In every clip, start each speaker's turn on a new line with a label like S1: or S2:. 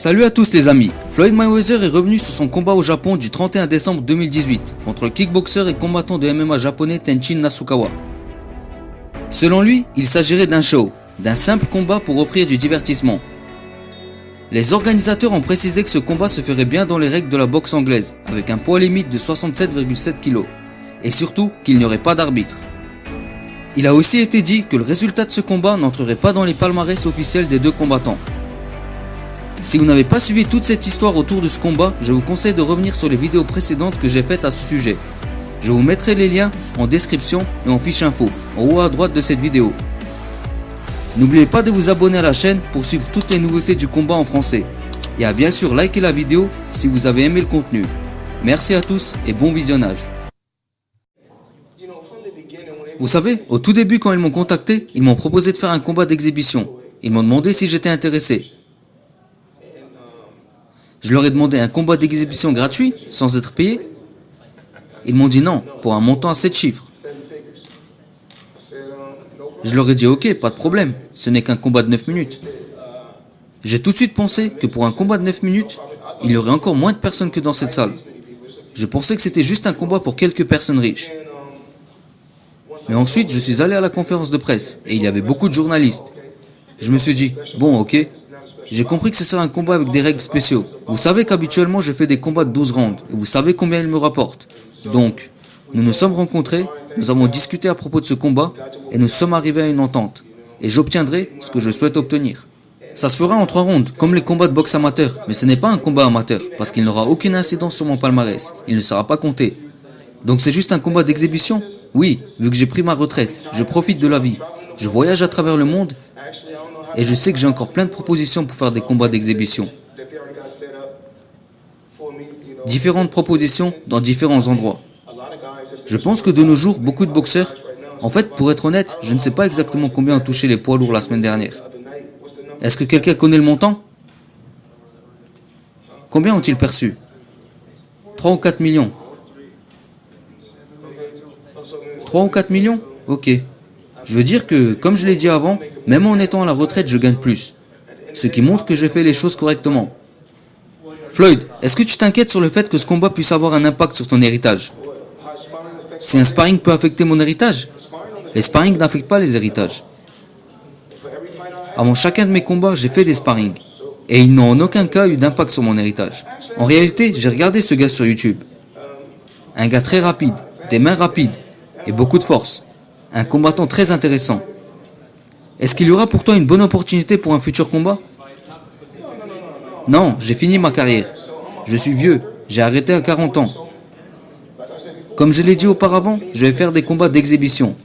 S1: Salut à tous les amis, Floyd Mayweather est revenu sur son combat au Japon du 31 décembre 2018 contre le kickboxer et combattant de MMA japonais Tenshin Nasukawa. Selon lui, il s'agirait d'un show, d'un simple combat pour offrir du divertissement. Les organisateurs ont précisé que ce combat se ferait bien dans les règles de la boxe anglaise, avec un poids limite de 67,7 kg, et surtout qu'il n'y aurait pas d'arbitre. Il a aussi été dit que le résultat de ce combat n'entrerait pas dans les palmarès officiels des deux combattants. Si vous n'avez pas suivi toute cette histoire autour de ce combat, je vous conseille de revenir sur les vidéos précédentes que j'ai faites à ce sujet. Je vous mettrai les liens en description et en fiche info, en haut à droite de cette vidéo. N'oubliez pas de vous abonner à la chaîne pour suivre toutes les nouveautés du combat en français. Et à bien sûr liker la vidéo si vous avez aimé le contenu. Merci à tous et bon visionnage. Vous savez, au tout début quand ils m'ont contacté, ils m'ont proposé de faire un combat d'exhibition. Ils m'ont demandé si j'étais intéressé. Je leur ai demandé un combat d'exhibition gratuit, sans être payé. Ils m'ont dit non, pour un montant à 7 chiffres. Je leur ai dit ok, pas de problème, ce n'est qu'un combat de 9 minutes. J'ai tout de suite pensé que pour un combat de 9 minutes, il y aurait encore moins de personnes que dans cette salle. Je pensais que c'était juste un combat pour quelques personnes riches. Mais ensuite, je suis allé à la conférence de presse et il y avait beaucoup de journalistes. Je me suis dit, bon ok, j'ai compris que ce serait un combat avec des règles spéciaux. Vous savez qu'habituellement je fais des combats de 12 rounds et vous savez combien ils me rapportent. Donc, nous nous sommes rencontrés, nous avons discuté à propos de ce combat et nous sommes arrivés à une entente. Et j'obtiendrai ce que je souhaite obtenir. Ça se fera en 3 rounds, comme les combats de boxe amateur, mais ce n'est pas un combat amateur, parce qu'il n'aura aucune incidence sur mon palmarès, il ne sera pas compté. Donc c'est juste un combat d'exhibition? Oui, vu que j'ai pris ma retraite, je profite de la vie, je voyage à travers le monde, et je sais que j'ai encore plein de propositions pour faire des combats d'exhibition. Différentes propositions dans différents endroits. Je pense que de nos jours, beaucoup de boxeurs... En fait, pour être honnête, je ne sais pas exactement combien ont touché les poids lourds la semaine dernière. Est-ce que quelqu'un connaît le montant? Combien ont-ils perçu? 3 ou 4 millions. 3 ou 4 millions? Ok. Je veux dire que, comme je l'ai dit avant, même en étant à la retraite, je gagne plus. Ce qui montre que je fais les choses correctement. Floyd, est-ce que tu t'inquiètes sur le fait que ce combat puisse avoir un impact sur ton héritage? Si un sparring peut affecter mon héritage? Les sparring n'affectent pas les héritages. Avant chacun de mes combats, j'ai fait des sparring. Et ils n'ont en aucun cas eu d'impact sur mon héritage. En réalité, j'ai regardé ce gars sur YouTube. Un gars très rapide, des mains rapides et beaucoup de force. Un combattant très intéressant. Est-ce qu'il y aura pour toi une bonne opportunité pour un futur combat? Non, j'ai fini ma carrière. Je suis vieux, j'ai arrêté à 40 ans. Comme je l'ai dit auparavant, je vais faire des combats d'exhibition.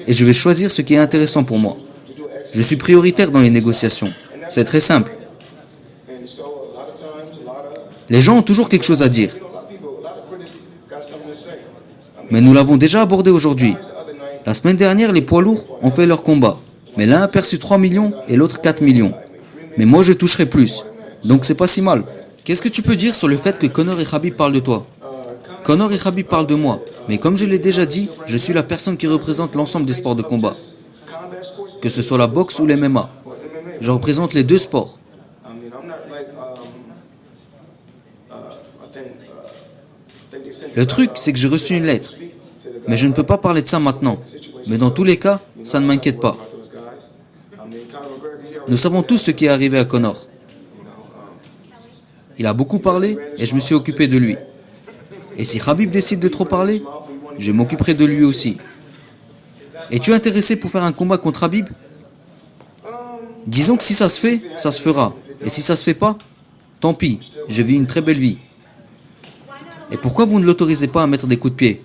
S1: Et je vais choisir ce qui est intéressant pour moi. Je suis prioritaire dans les négociations. C'est très simple. Les gens ont toujours quelque chose à dire. Mais nous l'avons déjà abordé aujourd'hui. La semaine dernière, les poids lourds ont fait leur combat. Mais l'un a perçu 3 millions et l'autre 4 millions. Mais moi, je toucherai plus. Donc c'est pas si mal. Qu'est-ce que tu peux dire sur le fait que Conor et Khabib parlent de toi? Conor et Khabib parlent de moi. Mais comme je l'ai déjà dit, je suis la personne qui représente l'ensemble des sports de combat. Que ce soit la boxe ou l'MMA. Je représente les deux sports. Le truc, c'est que j'ai reçu une lettre. Mais je ne peux pas parler de ça maintenant. Mais dans tous les cas, ça ne m'inquiète pas. Nous savons tous ce qui est arrivé à Conor. Il a beaucoup parlé et je me suis occupé de lui. Et si Khabib décide de trop parler, je m'occuperai de lui aussi. Es-tu intéressé pour faire un combat contre Khabib? Disons que si ça se fait, ça se fera. Et si ça se fait pas, tant pis, je vis une très belle vie. Et pourquoi vous ne l'autorisez pas à mettre des coups de pied?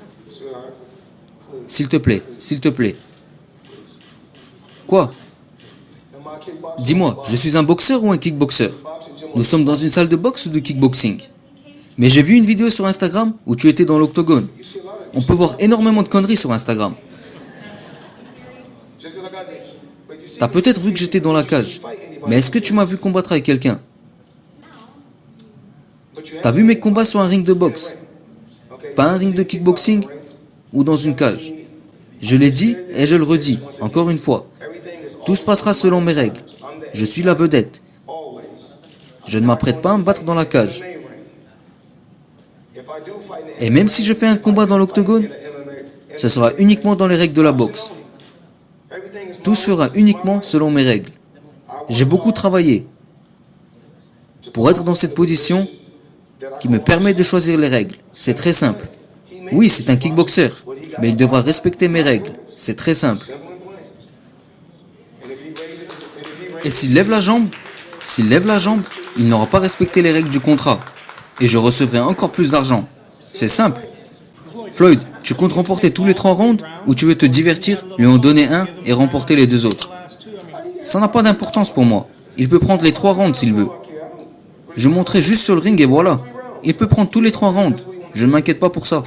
S1: S'il te plaît, s'il te plaît. Quoi? Dis-moi, je suis un boxeur ou un kickboxer? Nous sommes dans une salle de boxe ou de kickboxing? Mais j'ai vu une vidéo sur Instagram où tu étais dans l'octogone. On peut voir énormément de conneries sur Instagram. T'as peut-être vu que j'étais dans la cage. Mais est-ce que tu m'as vu combattre avec quelqu'un? T'as vu mes combats sur un ring de boxe? Pas un ring de kickboxing? Ou dans une cage? Je l'ai dit et je le redis, encore une fois. Tout se passera selon mes règles. Je suis la vedette. Je ne m'apprête pas à me battre dans la cage. Et même si je fais un combat dans l'octogone, ce sera uniquement dans les règles de la boxe. Tout se fera uniquement selon mes règles. J'ai beaucoup travaillé pour être dans cette position qui me permet de choisir les règles. C'est très simple. Oui, c'est un kickboxer, mais il devra respecter mes règles. C'est très simple. Et s'il lève la jambe, il n'aura pas respecté les règles du contrat. Et je recevrai encore plus d'argent. C'est simple. Floyd, tu comptes remporter tous les 3 rounds ou tu veux te divertir, lui en donner un et remporter les 2 autres? Ça n'a pas d'importance pour moi. Il peut prendre les 3 rounds s'il veut. Je monterai juste sur le ring et voilà. Il peut prendre tous les 3 rounds. Je ne m'inquiète pas pour ça.